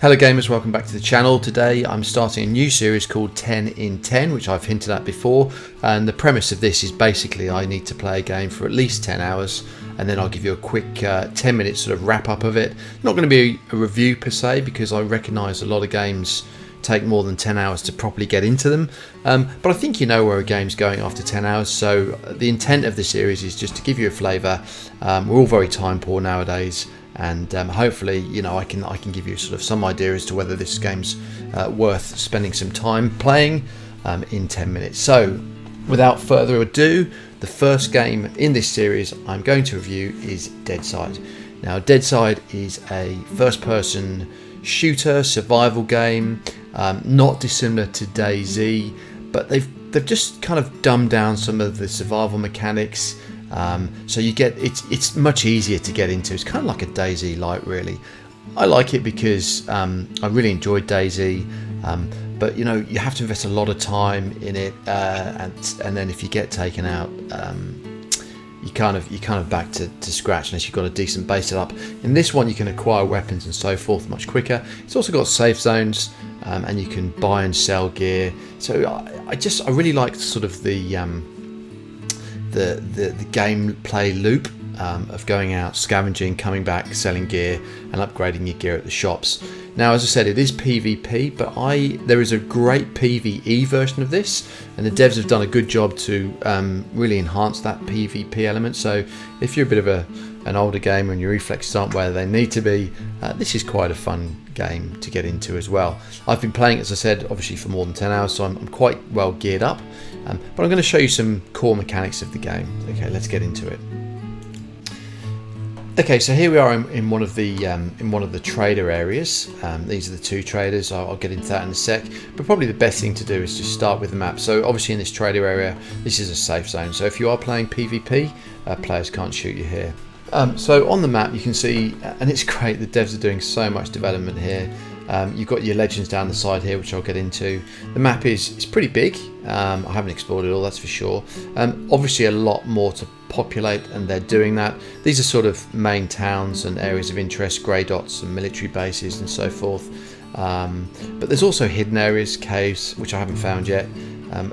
Hello gamers, welcome back to the channel. Today I'm starting a new series called 10 in 10, which I've hinted at before, and the premise of this is basically I need to play a game for at least 10 hours and then I'll give you a quick 10-minute sort of wrap up of it. Not going to be a review per se, because I recognise a lot of games take more than 10 hours to properly get into them, but I think you know where a game's going after 10 hours, so the intent of the series is just to give you a flavour. We're all very time poor nowadays, and hopefully, you know, I can give you sort of some idea as to whether this game's worth spending some time playing in 10 minutes. So without further ado, the first game in this series I'm going to review is Deadside. Now, Deadside is a first-person shooter survival game, not dissimilar to DayZ, but they've just kind of dumbed down some of the survival mechanics. So you get it's much easier to get into. It's kind of like a DayZ light, really. I like it because I really enjoyed DayZ, but you know, you have to invest a lot of time in it, and then if you get taken out, you kind of back to scratch unless you've got a decent base set up. In this one, you can acquire weapons and so forth much quicker. It's also got safe zones, and you can buy and sell gear. So I really like sort of the gameplay loop of going out, scavenging, coming back, selling gear and upgrading your gear at the shops. Now, as I said, it is PvP, but there is a great PvE version of this, and the devs have done a good job to really enhance that PvP element. So if you're a bit of an older gamer and your reflexes aren't where they need to be, this is quite a fun game to get into as well. I've been playing, as I said, obviously for more than 10 hours, so I'm quite well geared up, but I'm going to show you some core mechanics of the game. Okay, let's get into it. Okay, so here we are in one of the trader areas. These are the two traders. I'll get into that in a sec, but probably the best thing to do is just start with the map. So obviously in this trader area, this is a safe zone, so if you are playing PvP, players can't shoot you here. So on the map you can see, and it's great, the devs are doing so much development here. You've got your legends down the side here, which I'll get into. The map is pretty big. I haven't explored it all, that's for sure. Obviously a lot more to populate, and they're doing that. These are sort of main towns and areas of interest, grey dots and military bases and so forth. But there's also hidden areas, caves, which I haven't found yet.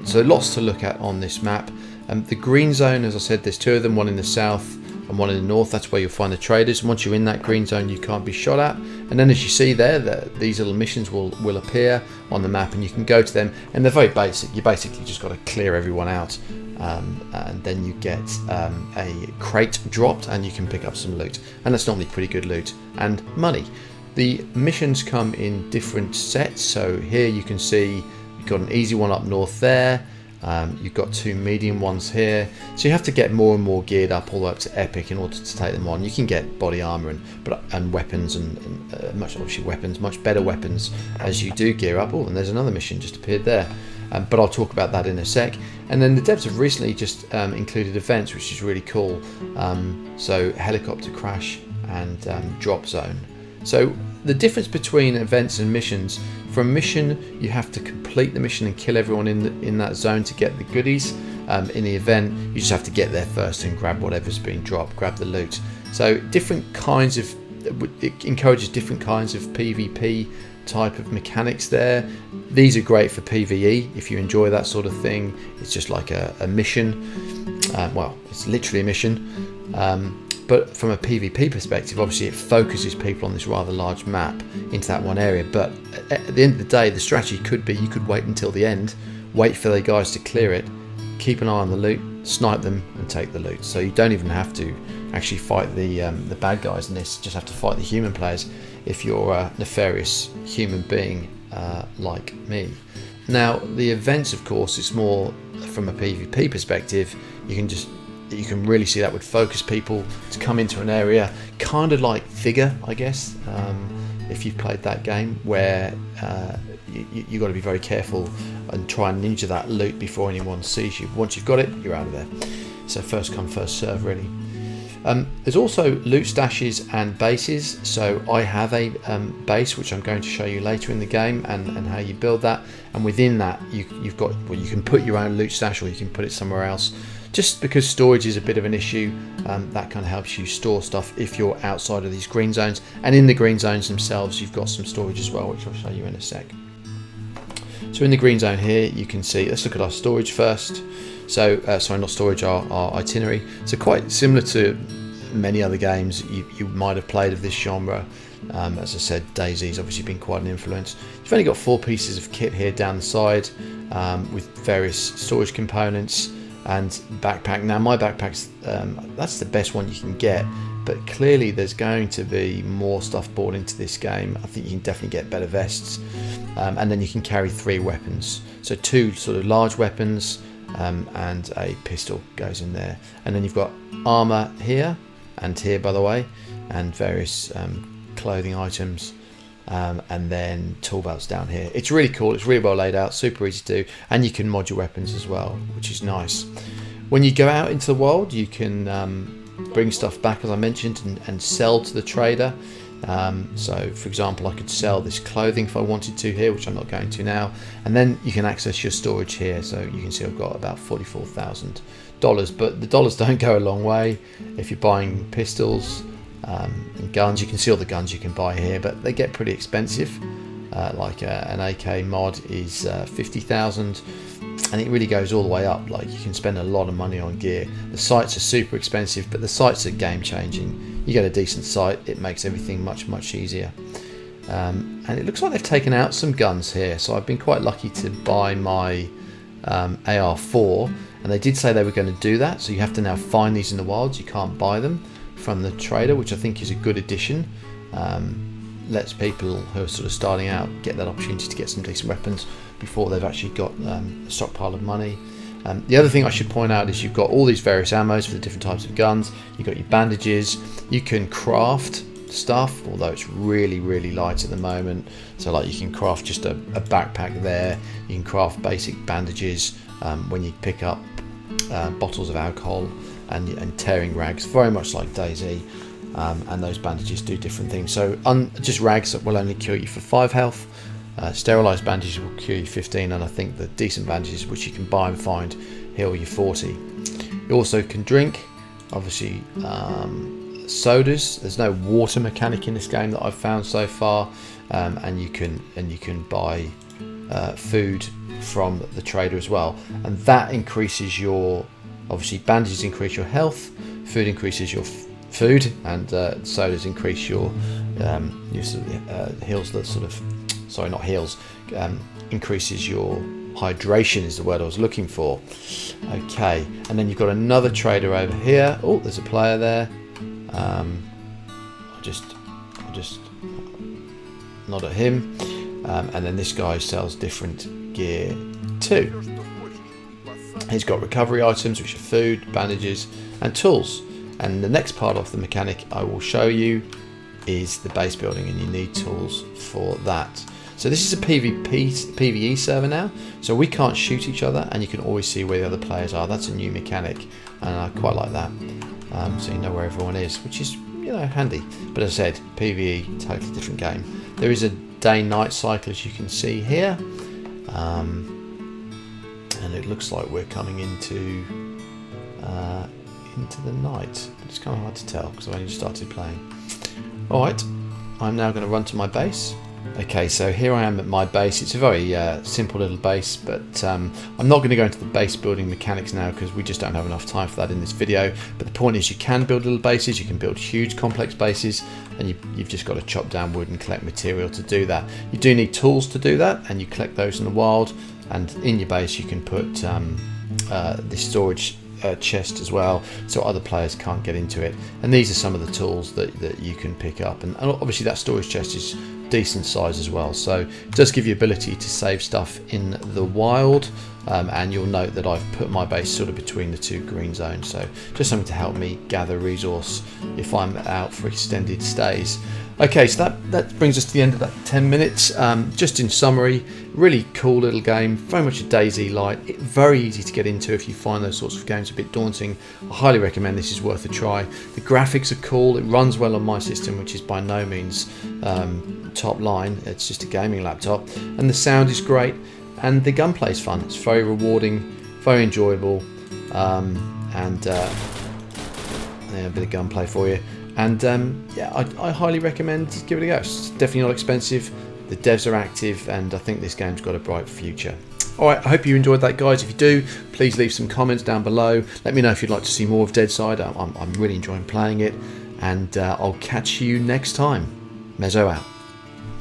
So lots to look at on this map. The green zone, as I said, there's two of them, one in the south and one in the north. That's where you'll find the traders, and once you're in that green zone you can't be shot at. And then, as you see there, these little missions will appear on the map, and you can go to them, and they're very basic. You basically just got to clear everyone out, and then you get a crate dropped and you can pick up some loot, and that's normally pretty good loot and money. The missions come in different sets, so here you can see you've got an easy one up north there. You've got two medium ones here, so you have to get more and more geared up all the way up to epic in order to take them on. You can get body armor and weapons and much better weapons as you do gear up. Oh, and there's another mission just appeared there, but I'll talk about that in a sec. And then the devs have recently just included events, which is really cool. So helicopter crash and drop zone. So the difference between events and missions: for a mission you have to complete the mission and kill everyone in that zone to get the goodies. In the event, you just have to get there first and grab whatever's being dropped, grab the loot. So it encourages different kinds of PvP type of mechanics there. These are great for PvE if you enjoy that sort of thing. It's just like a mission. Well, it's literally a mission. But from a PvP perspective, obviously it focuses people on this rather large map into that one area. But at the end of the day, the strategy could be you could wait until the end, wait for the guys to clear it, keep an eye on the loot, snipe them and take the loot. So you don't even have to actually fight the bad guys in this, just have to fight the human players if you're a nefarious human being like me. Now, the events, of course, it's more from a PvP perspective. You can really see that would focus people to come into an area, kind of like Figure, I guess, if you've played that game, where you've got to be very careful and try and ninja that loot before anyone sees you. Once you've got it, you're out of there. So first come, first serve, really. There's also loot stashes and bases. So I have a base which I'm going to show you later in the game, and how you build that. And within that, you can put your own loot stash, or you can put it somewhere else. just because storage is a bit of an issue. That kind of helps you store stuff if you're outside of these green zones, and in the green zones themselves you've got some storage as well, which I'll show you in a sec. So in the green zone here you can see, let's look at our storage first. So sorry, not storage, our itinerary. So quite similar to many other games you might have played of this genre. As I said, DayZ's obviously been quite an influence. You've only got 4 pieces of kit here down the side, with various storage components and backpack. Now my backpack's that's the best one you can get, but clearly there's going to be more stuff brought into this game. I think you can definitely get better vests, and then you can carry 3 weapons, so 2 sort of large weapons, and a pistol goes in there, and then you've got armor here and here, by the way, and various clothing items, and then tool belts down here. It's really cool, it's really well laid out, super easy to do, and you can mod your weapons as well, which is nice. When you go out into the world you can bring stuff back, as I mentioned, and sell to the trader. So for example, I could sell this clothing if I wanted to here, which I'm not going to now, and then you can access your storage here. So you can see I've got about $44,000, but the dollars don't go a long way if you're buying pistols and guns. You can see all the guns you can buy here, but they get pretty expensive. Like an AK mod is 50,000, and it really goes all the way up. Like, you can spend a lot of money on gear. The sights are super expensive, but the sights are game changing. You get a decent sight, it makes everything much easier. And it looks like they've taken out some guns here, so I've been quite lucky to buy my AR4, and they did say they were going to do that, so you have to now find these in the wilds. You can't buy them from the trader, which I think is a good addition. Lets people who are sort of starting out get that opportunity to get some decent weapons before they've actually got a stockpile of money. The other thing I should point out is you've got all these various ammos for the different types of guns. You've got your bandages. You can craft stuff, although it's really light at the moment. So like, you can craft just a backpack there. You can craft basic bandages when you pick up bottles of alcohol and tearing rags, very much like DayZ. And those bandages do different things. So just rags that will only cure you for 5 health. Sterilised bandages will cure you 15, and I think the decent bandages, which you can buy and find, heal you 40. You also can drink, obviously, sodas. There's no water mechanic in this game that I've found so far, and you can buy food from the trader as well, and that increases your, obviously bandages increase your health, food increases your food, and sodas increase your sort of, heals that sort of, sorry, not heals, increases your hydration is the word I was looking for. Okay, and then you've got another trader over here. Oh, there's a player there. I'll just nod at him, and then this guy sells different gear too. He's got recovery items, which are food, bandages, and tools. And the next part of the mechanic I will show you is the base building, and you need tools for that. So this is a PvE server now, so we can't shoot each other, and you can always see where the other players are. That's a new mechanic, and I quite like that. So you know where everyone is, which is, you know, handy. But as I said, PvE, totally different game. There is a day-night cycle, as you can see here, and it looks like we're coming into the night. It's kind of hard to tell because I've only just started playing. Alright, I'm now going to run to my base. Okay, so here I am at my base. It's a very simple little base, but I'm not going to go into the base building mechanics now because we just don't have enough time for that in this video. But the point is, you can build little bases, you can build huge complex bases, and you've just got to chop down wood and collect material to do that. You do need tools to do that, and you collect those in the wild, and in your base you can put this storage chest as well, so other players can't get into it. And these are some of the tools that you can pick up, and obviously that storage chest is decent size as well, so it does give you ability to save stuff in the wild. And you'll note that I've put my base sort of between the 2 green zones, so just something to help me gather resource if I'm out for extended stays. Okay, so that brings us to the end of that 10 minutes. Just in summary, really cool little game, very much a DayZ light, very easy to get into if you find those sorts of games a bit daunting. I highly recommend this is worth a try. The graphics are cool, it runs well on my system, which is by no means top line, it's just a gaming laptop, and the sound is great, and the gunplay is fun. It's very rewarding, very enjoyable, and yeah, a bit of gunplay for you. And yeah, I highly recommend give it a go. It's definitely not expensive. The devs are active, and I think this game's got a bright future. Alright, I hope you enjoyed that, guys. If you do, please leave some comments down below. Let me know if you'd like to see more of Deadside. I'm really enjoying playing it. And I'll catch you next time. Mezzo out.